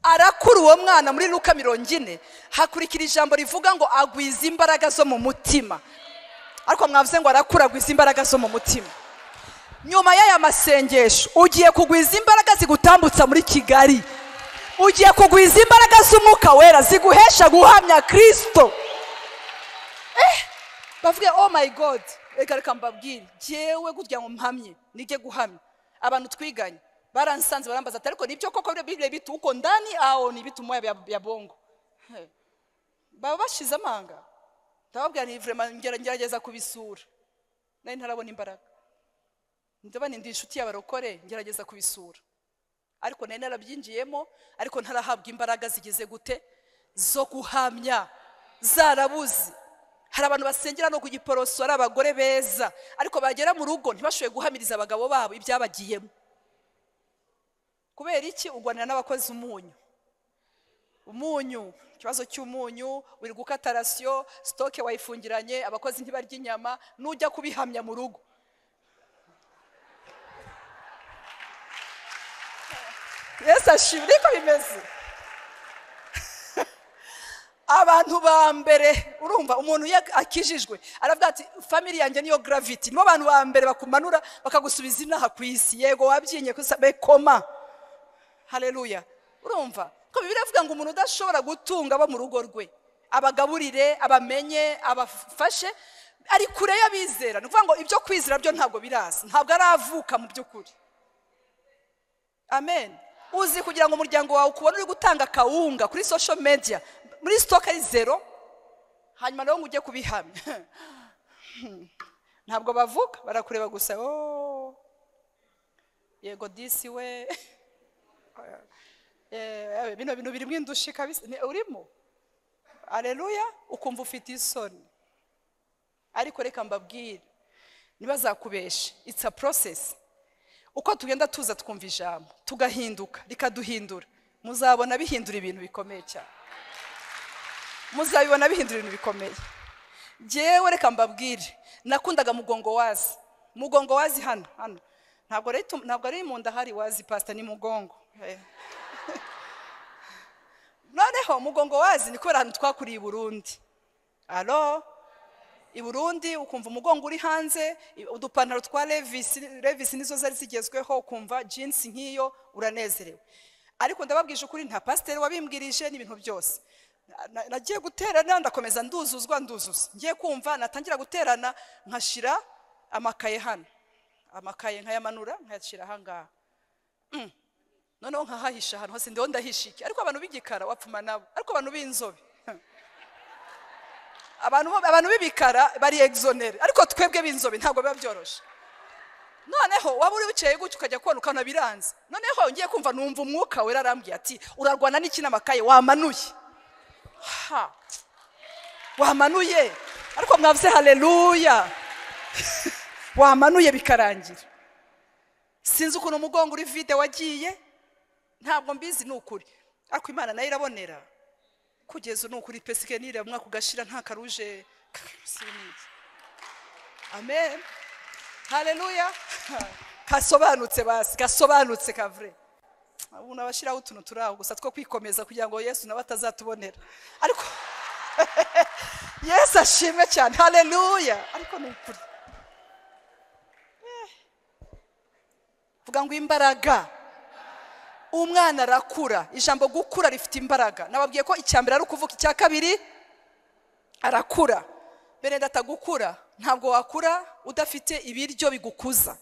[SPEAKER 1] Arakura uwo mwana muri Luka 40, hakurikira ijambo rivuga ngo agwiza imbaraga zo mu mutima. Ariko mwavuze ngo arakura agwiza imbaraga zo mu mutima. Nyuma y'aya masengesho ugiye kugwiza imbaraga zigutambutsa muri Kigali, ugiye kugwiza imbaraga z'umwuka wera ziguhesha guhamya Kristo. Bavuge oh my God, reka mbabwire, jewe gutya ngo mpamye nige guhamya. Abantu twiganye baransanze barambaza ati ariko nibyo koko Biblia bitu uko ndani ao ni bitu moya ya bongo. Baba bashize amanga. Ndababwira ni vraiment ngerageza kubisura, nari ntarabona imbaraga. Ndabana ndi inshuti y'abarokore ngerageza kubisura, ariko nari narabyinjiyemo, ariko ntarahabwa imbaraga zigeze gute zo guhamya, zarabuze. Hari abantu basengera no kugiporoso, ari abagore beza, ariko bagera mu rugo ntibashoboye guhamiriza abagabo babo ibyabagiyemo. Kubera iki? Ugwanira n'abakozi umunyu, ikibazo cy'umunyu, uri gukata ratio, stoke wayifungiranye, abakozi ntibarya inyama, nujya kubihamya mu rugo. Yes, ashimwe ko bimeze. Abantu ba mbere, urumva umuntu akijijwe aravuga ati family yanjye niyo gravity, nibo abantu ba mbere bakumanura bakagusubiza inaha ku isi. Yego wabyinye kusabe koma. Haleluya. Urumva ko Bibiliya ivuga ngo umuntu udashobora gutunga abo mu rugo rwe abagaburire abamenye abafashe ari kure y'abizera nuvuga ngo ibyo kwizera byo ntabwo biraza ntabwo aravuka mu by'ukuri amen uzi kugira ngo umuryango wawe ukubone uri gutanga kawunga kuri social media muri stock ari zero hanyuma nawe ngo ujye kubihamya ntabwo bavuga barakureba gusa yego disi we bino bintu birimo indushi kabisa urimo Haleluya ukumva ufite isoni ariko reka mbabwire nibazakubeshe it's a process uko tugenda tuza twumva ijambo tugahinduka rikaduhindura muzabona bihindura ibintu bikomeye cyane muzabibona bihindura ibintu bikomeye jewe reka mbabwire nakundaga mugongo wazi hano ntabwo ari mu nda hari wazi pastor ni mugongo noneho mugongo wazi ni kubera ahantu twakuriye i Burundi i Burundi ukumva umugongo uri hanze udupantaro twa Levis nizo zari zigezweho ukumva jeans nk'iyo uranezerewe ariko ndababwije ukuri nta pastor wabimbwirije n'ibintu byose nagiye guterana ndakomeza nduzuza ngiye kumva natangira guterana nkashira amakaye hano amakaye nkayamanura nkayashira hangaha noneho nkahahisha hano hose ndiho ndahishike ariko abantu b'igikara wapfuma nabo ariko abantu b'inzobe abantu b'ibikara bari exonere ariko twebwe b'inzobe ntabwo biba byoroshe noneho waba uri wicaye gutyo ukajya kubona ukana biranze noneho ngiye kumva numva umwuka wera arambwiye ati urarwana n'iki n'amakaye wamanuye wamanuye ariko mwavuze haleluya wamanuye bikarangira sinzi ukuntu umugongo uri vide wagiye ntabwo mbizi n'ukuri ariko Imana nayo irabonera kugeza n'ukuri pesike nire mwaka ugashira nta karuje amen haleluya gasobanutse kavre abuna bashiraho utuntu turaho gusa two kwikomeza kugira ngo Yesu nawe atazatubonera ariko Yesu ashimwe cyane haleluya ariko n'ukuri vuga ngo imbaraga umwana arakura ijambo gukura rifite imbaraga nababwiye ko icyambere ari ukuvuka icya kabiri arakura bene datagukura ntabwo wakura udafite ibiryo bigukuza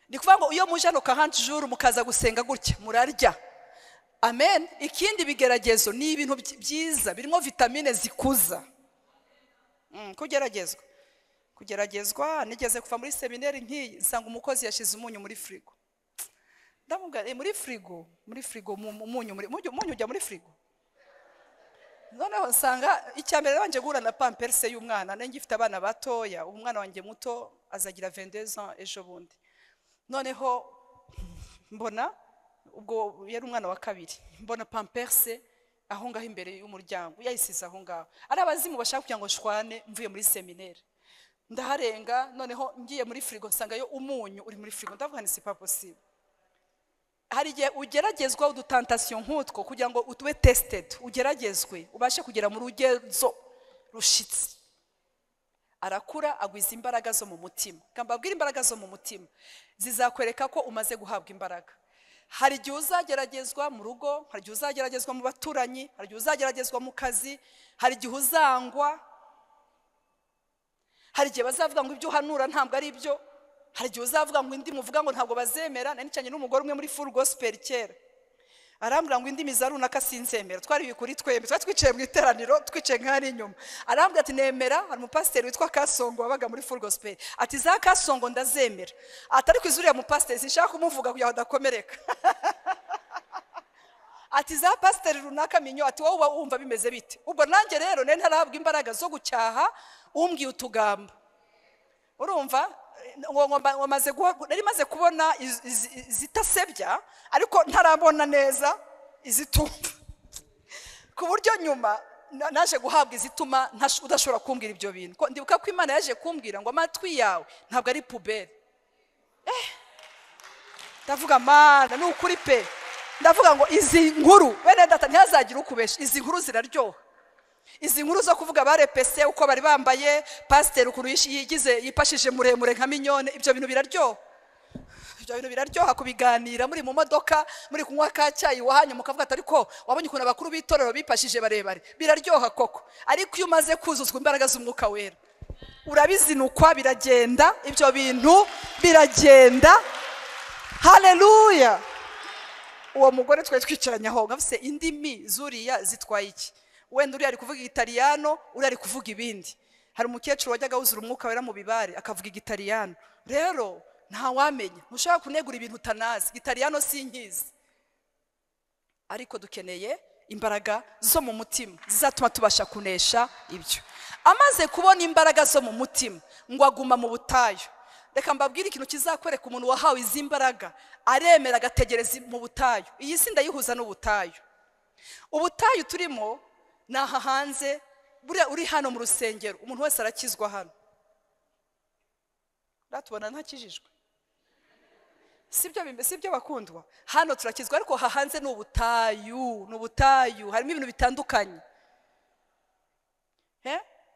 [SPEAKER 1] ni kuvuga ngo iyo muje no kahandi juru mukaza gusenga gutya murarya amen ikindi bigeragezo ni ibintu byiza birimo vitamine zikuza kugeragezwa nigeze kuva muri seminari nk'iyi nsanga umukozi yashize umunyu muri frigo ndamuga muri frigo umunyu ujya muri frigo noneho nsanga icyambere banje gura na pamperse y'umwana nanjye ifite abana batoya umwana wanjye muto azagira 22 ans ejo bundi noneho mbona ubwo yari umwana wa kabiri mbona pamperse aho ngaho imbere y'umuryango yayisize aho ngaho ari abazimu bashaka kugira ngo nshwane mvuye muri seminari ndaharenga noneho ngiye muri frigo nsanga umunyu uri muri frigo ndavuga ni c'est pas possible hari igihe ugeragezwa udutantation nk'utwo kugira ngo utube tested ugeragezwe ubashe kugera mu rugezo rushitse arakura agwiza imbaraga zo mu mutima kambabwira imbaraga zo mu mutima zizakwereka ko umaze guhabwa imbaraga hari igihe uzageragezwa mu rugo hari igihe uzageragezwa mu baturanyi hari igihe uzageragezwa mu kazi hari igihe uzangwa hari igihe bazavuga ngo ibyo uhanura ntabwo ari ibyo hari igihe uzavuga ngo indi muvuga ngo ntabwo bazemera nanicanye n'umugore umwe muri full gospel kera arambwira ngo indi mizarunaka sinzemera twari bikuri twembe twicaye mu iteraniro twicaye nk'ari inyuma arambwira ati nemera hari umupasiteri witwa Kasongo wabaga muri full gospel ati za Kasongo ndazemera atari kwizuriya mupasiteri sinshaka kumuvuga kugira ngo adakomereka ati za pasiteri runaka minyo ati wowe wumva bimeze bite ubwo nanjye rero nene ntarabwa imbaraga zo gucyaha umbwiye utugamba urumva nari maze kubona zitasebya ariko ntarabona neza izitumva ku buryo nyuma naje guhabwa izituma udashobora kumbwira ibyo bintu ndibuka ko Imana yaje kumbwira ngo amatwi yawe ntabwo ari pubere ndavuga Mana ni ukuri pe ndavuga ngo izi nkuru bene data ntihazagira ukubesha izi nkuru ziraryoha izi nkuru zo kuvuga barepese uko bari bambaye pasiteri ukuru yigize yipashije muremure nka mignonne ibyo bintu biraryoha ibyo bintu biraryoha kubiganira muri mu modoka muri kunywa ka cyayi wahanye mukavuga ati ariko wabonye ukuntu abakuru b'itorero bipashije barebare biraryoha koko ariko iyo umaze kuzuzwa imbaraga z'umwuka wera urabizinukwa biragenda ibyo bintu biragenda. Haleluya. Uwo mugore twe twicaranye aho ngafise indimi zuriya zitwaye iki wenda uri ari kuvuga igitaliyano uri ari kuvuga ibindi. Hari umukecuru wajyaga wuzura umwuka wera mu bibare akavuga igitaliyano rero nta wamenya mushaka kunegura ibintu utanazi igitaliyano sinkizi ariko dukeneye imbaraga zo mu mutima zizatuma tubasha kunesha ibyo. Amaze kubona imbaraga zo mu mutima ngo aguma mu butayu. Reka mbabwire ikintu kizakwereka umuntu wahawe izi mbaraga aremera agategereza mu butayu. Iyi si ndayihuza n'ubutayu. Ubutayu turimo naha hanze buriya uri hano mu rusengero umuntu wese arakizwa hano. Ratubona ntakijijwe. Sibyo bakundwa. Hano turakizwa ariko hahanze n'ubutayu harimo ibintu bitandukanye.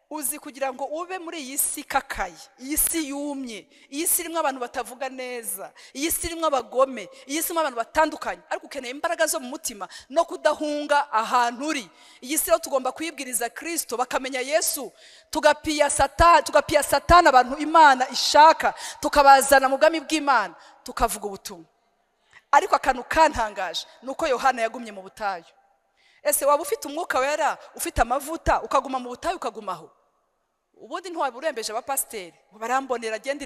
[SPEAKER 1] Uzi kugira ngo ube muri iyi si kakaye, iyi si yumye, iyi si irimo abantu batavuga neza, iyi si irimo abagome, iyi si irimo abantu batandukanye, ariko ukeneye imbaraga zo mu mutima no kudahunga ahantu uri. Iyi si rero tugomba kuyibwiriza Kristo bakamenya Yesu, tugapiya Satani abantu Imana ishaka, tukabazana mu bwami bw'Imana, tukavuga ubutumwa. Ariko akantu kantangaje nuko Yohana yagumye mu butayu. Ese waba ufite umwuka wera, ufite amavuta, ukaguma mu butayu ukagumaho? Ubundi ntwaba urembeje abapasiteri barambonera agenda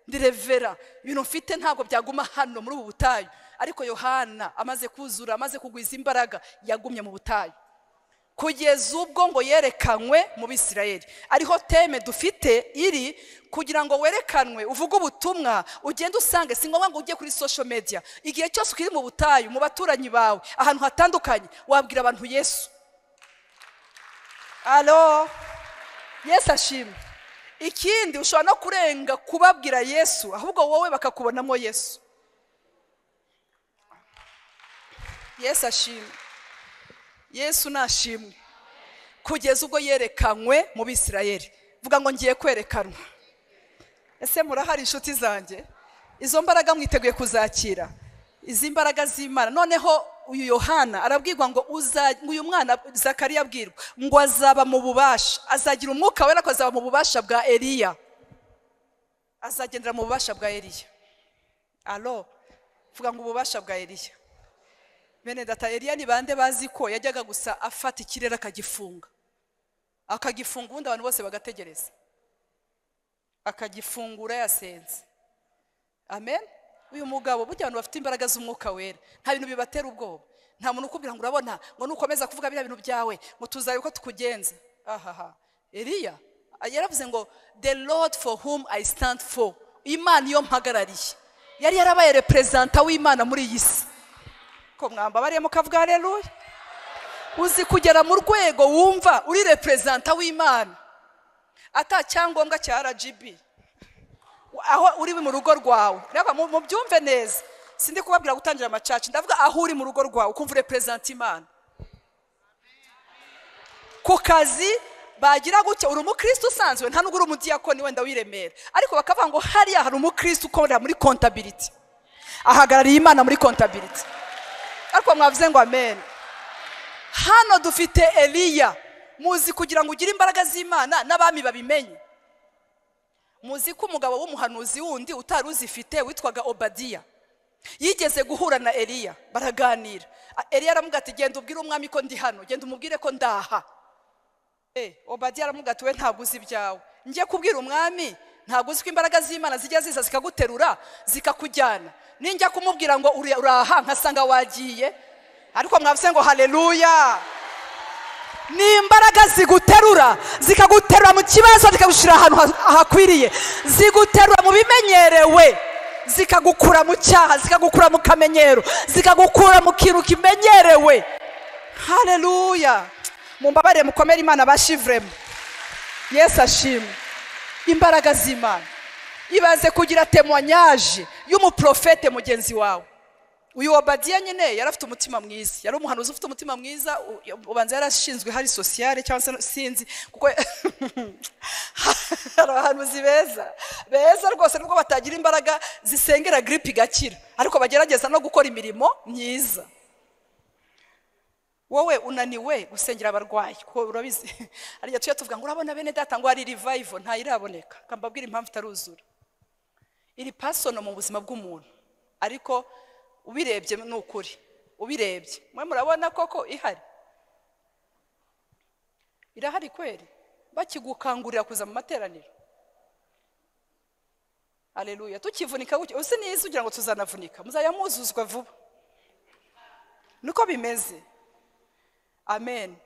[SPEAKER 1] ndirevera ibintu mfite ntabwo byaguma hano muri ubu butayu. Ariko Yohana amaze kuzura, amaze kugwiza imbaraga, yagumye mu butayu kugeza ubwo ngo yerekanywe mu Bisirayeli. Ariho teme dufite iri kugira ngo werekanwe uvuge ubutumwa ugende usange. Si ngombwa ngo ujye kuri social media, igihe cyose ukiri mu butayu mu baturanyi bawe ahantu hatandukanye wabwira abantu Yesu. Alo, Yesu ashimwe. Ikindi ushobora no kurenga kubabwira Yesu ahubwo wowe bakakubonamo Yesu. Yesu ashimwe. Yesu nashimwe. Kugeza ubwo yerekanywe mu Bisirayeli. Vuga ngo ngiye kwerekanwa. Ese murahari inshuti zanjye? Izo mbaraga mwiteguye kuzakira? Izi mbaraga z'Imana. Noneho uyu Yohana arabwirwa ngo uyu mwana Zakariya abwirwa ngo azaba mu bubasha, azagira umwuka wera ko azaba mu bubasha bwa Eliya. Azagendera mu bubasha bwa Eliya. Alo, vuga ngo ububasha bwa Eliya. Bene data, Eliya ni bande bazi ko yajyaga gusa afata ikirere akagifunga ubundi abantu bose bagategereza, akagifungura yasenze. Amen. Uyu mugabo burya abantu bafite imbaraga z'umwuka wera nta bintu bibatera ubwoba. Nta muntu ukubwira ngo urabona ngo nukomeza kuvuga biriya bintu byawe ngo tuzaye uko tukugenza. Eliya yaravuze ngo the Lord for whom I stand for, Imana iyo mpagarariye. Yari yarabaye representa w'Imana muri iyi si. Ko mwambabariye mukavuga haleluya. Uzi kugera mu rwego wumva uri representa w'Imana ata cyangombwa cya RGB aho uri mu rugo rwawe. Reba mu byumve neza, sindi kubabwira gutangira amacaci, ndavuga aho uri mu rugo rwawe ukumva representa Imana. Ku kazi bagira gutya uri umukristo usanzwe, nta nubwo uri umudiyakoni wenda wiremera, ariko bakavuga ngo hariya hari umukristo ukorera muri contability, ahagarariye Imana muri contability. Ariko mwavuze ngo amen. Hano dufite Eliya. Muzi kugira ngo ugire imbaraga z'Imana n'abami babimenye. Muzi ko umugabo w'umuhanuzi wundi utari uzifite witwaga Obadiya yigeze guhura na Eliya baraganira. Eliya aramubwira ati genda ubwire umwami ko ndi hano, genda umubwire ko ndaha. Obadiya aramubwira ati we ntabwo uzi ibyawe, ngiye kubwira umwami ntabwo uzi ko imbaraga z'Imana zijya ziza zikaguterura zikakujyana. Ninjya kumubwira ngo uraha nkasanga wagiye. Ariko mwavuze ngo haleluya. Ni imbaraga zikaguterura mu kibazo zikagushira ahantu hakwiriye, ziguterura mu bimenyerewe, zikagukura mu cyaha, zikagukura mu kamenyero, zikagukura mu kintu kimenyerewe. Haleluya. Mumbabarire mukomere Imana bashivremo. Yesu ashimwe. Imbaraga z'Imana. Ibaze kugira témoignage y'umuprofete mugenzi wawe. uyu Obadiya nyine yari afite umutima mwiza, yari umuhanuzi ufite umutima mwiza, ubanza yarashinzwe hari sociale cyangwa sinzi kuko abahanuzi beza rwose nubwo batagira imbaraga zisengera gripe igakira, ariko bagerageza no gukora imirimo myiza. Wowe unaniwe gusengera abarwayi ko urabizi ariya tuya tuvuga ngo urabona bene data ngo ari revival nta iraboneka, kambabwira impamvu itaruzura. Iri personal mu buzima bw'umuntu, ariko ubirebye n'ukuri, ubirebye mwe murabona koko ihari, irahari kweri, bakigukangurira kuza mu materaniro. Haleluya. Tukivunika gutyo usi nizi ugira ngo tuzanavunika, muzayamuzuzwa vuba, nuko bimeze. Amen.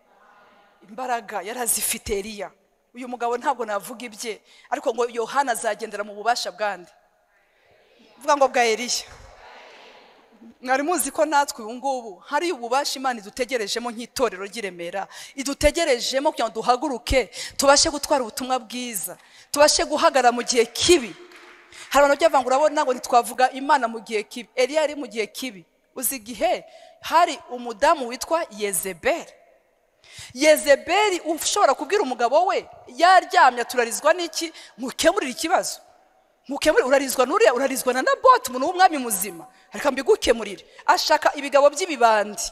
[SPEAKER 1] Imbaraga yarazifite Eliya. Uyu mugabo ntabwo navuga ibye, ariko ngo Yohana azagendera mu bubasha bwande, vuga ngo bwa Eliya. Mwari muzi ko natwe ubu ngubu hari ububasha Imana idutegerejemo nk'itorero ry'Iremera, idutegerejemo kugira ngo duhaguruke tubashe gutwara ubutumwa bwiza, tubashe guhagara mu gihe kibi. Hari abantu byavuga ngo urabona ngo ntitwavuga Imana mu gihe kibi. Eliya yari mu gihe kibi. Uzi igihe hari umudamu witwa Yezebeli ushobora kubwira umugabo we yaryamye turarizwa n'iki, mukemurira ikibazo, mukemurira, urarizwa n'uriya, urarizwa na Naboti umuntu w'umwami muzima, ariko mbigukemurire. Ashaka ibigabo by'ibibandi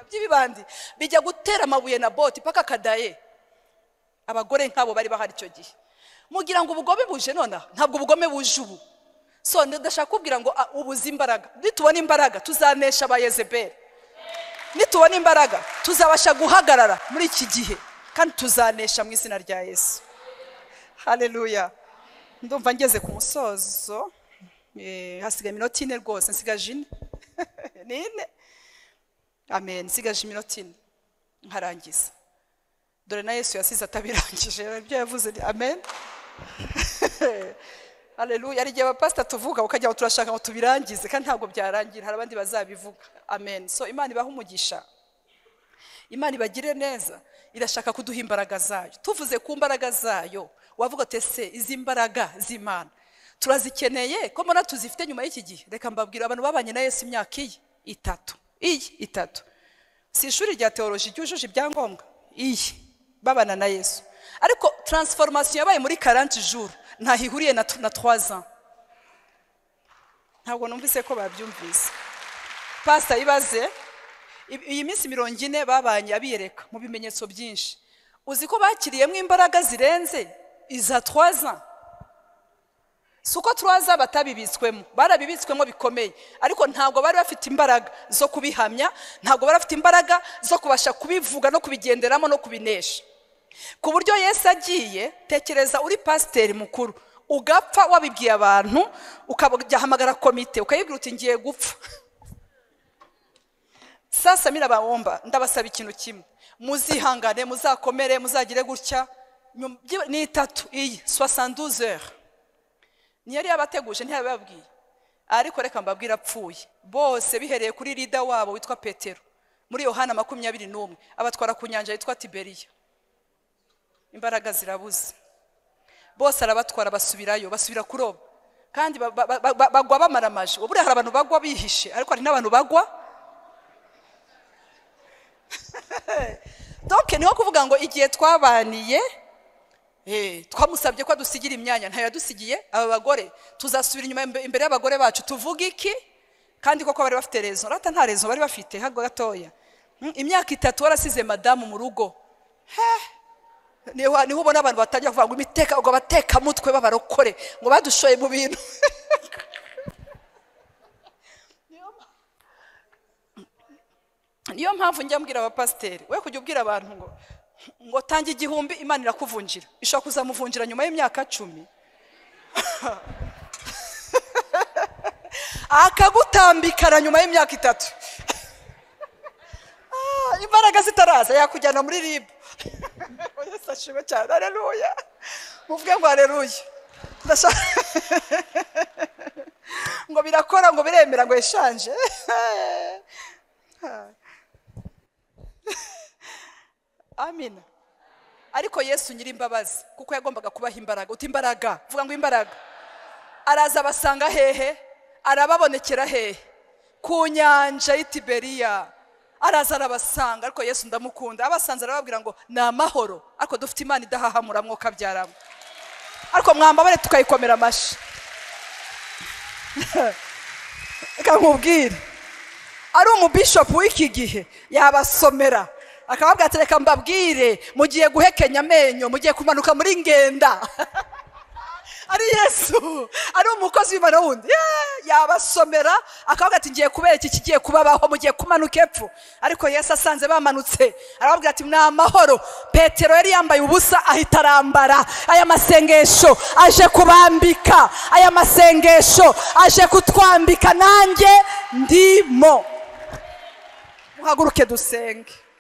[SPEAKER 1] by'ibibandi bijya gutera amabuye Naboti paka kadaye. Abagore nk'abo bari bahari icyo gihe. Mugira ngo ubugome buje none, ntabwo ubugome buje ubu. So ndashaka kubwira ngo ubuze imbaraga. Nitubona imbaraga tuzanesha ba Yezebeli. Nitubona imbaraga tuzabasha guhagarara muri iki gihe kandi tuzanesha mu izina rya Yesu. Haleluya. Ndumva ngeze ku musozo. Hasigaye iminota 4 rwose, nsigaje 4. Nine. Amen. Nsigaje iminota 4 nkarangiza. Dore na Yesu yasize atabirangije ibyo yavuze. Amen. Haleluya. Ari gihe abapastor tuvuga ukajya ngo turashaka ngo tubirangize kandi ntabwo byarangira, hari abandi bazabivuga. Amen. So Imana ibaha umugisha, Imana ibagire neza, irashaka kuduha imbaraga zayo. Tuvuze ku mbaraga zayo, wavuga ati se izi mbaraga z'Imana turazikeneye ko mbona tuzifite nyuma y'iki gihe. Reka mbabwira abantu babanye na Yesu imyaka itatu. Si ishuri rya theology ryujuje ibyangombwa, babana na Yesu, ariko transformation yabaye muri 40 jours ntahihuriye na 3 ans. Ntabwo numvise ko babyumvise. Pastor ibaze iyi minsi 40 babanye abiyereka mu bimenyetso byinshi. Uzi ko bakiriyemo imbaraga zirenze iza 3 ans. Suko 3 ans batabibitswemo, barabibitswemo bikomeye, ariko ntabwo bari bafite imbaraga zo kubihamya, ntabwo bari bafite imbaraga zo kubasha kubivuga no kubigenderamo no kubinesha. Ku buryo Yesu agiye, tekereza uri pasiteri mukuru ugapfa wabibwiye abantu, ukajyahamagara komite ukayibwira uti ngiye gupfa. Sasa mirabawomba ndabasaba ikintu kimwe, muzihangane, muzakomere, muzagire gutya ni 3 iyi 72 heures. Niyari yabateguje ntiyababwiye, ariko reka mbabwira apfuye bose bihereye kuri leader wabo witwa Petero muri Yohana 21 abatwara ku nyanja yitwa Tiberiya. Imbaraga zirabuze, bose arabatwara basubirayo, basubira kuroba kandi bagwa bamaramaje. Ubure hari abantu bagwa bihishe, ariko hari n'abantu bagwa. Donc niho kuvuga ngo igihe twabaniye twamusabye ko adusigira imyanya, ntayo yadusigiye. Aba bagore tuzasubira inyuma imbere y'abagore bacu tuvuga iki, kandi koko bari bafite rezo. Rata nta rezo bari bafite, hago gatoya. Imyaka 3 warasize madamu mu rugo. Niho ubona abantu batajya kuvuga ngo imiteka ngo bateka mutwe babarokore ngo badushoye mu bintu. Niyo mpamvu njya mbwira abapasiteri, we kujya ubwira abantu ngo tangi igihumbi Imana irakuvunjira, ishobora kuzamuvunjira nyuma y'imyaka 10. Akagutambikana nyuma y'imyaka 3. Imbaraga zitaraza yakujyana muri ribu. Yesu ashimwe cyane. Haleluya. Muvuge ngo haleluya. Ngo birakora ngo biremera ngo eshanje. Amina. Ariko Yesu nyiri imbabazi kuko yagombaga kubaha imbaraga. Uti imbaraga, vuga ngo imbaraga. Araza basanga hehe? arababonekera he ku nyanja y'Itiberiya araza arabasanga ariko Yesu ndamukunda abasanze arababwira ngo ni amahoro ariko dufite Imana idahahamura mwuka byaramo ariko mwambabare tukayikomera amashi nkubwire ari umubishop w'iki gihe yabasomera akababwira ati reka mbabwire mugiye guhekenya amenyo mugiye kumanuka muri ngenda ari Yesu ari umukozi w'Imana wundi yabasomera akavuga ati ngiye kubereka iki kigiye kubabaho mugiye kumanuka epfo ariko Yesu asanze bamanutse arababwira ati mwa mahoro Petero yari yambaye ubusa ahita arambara aya masengesho aje kubambika aya masengesho aje kutwambika nanjye ndimo muhaguruke dusenge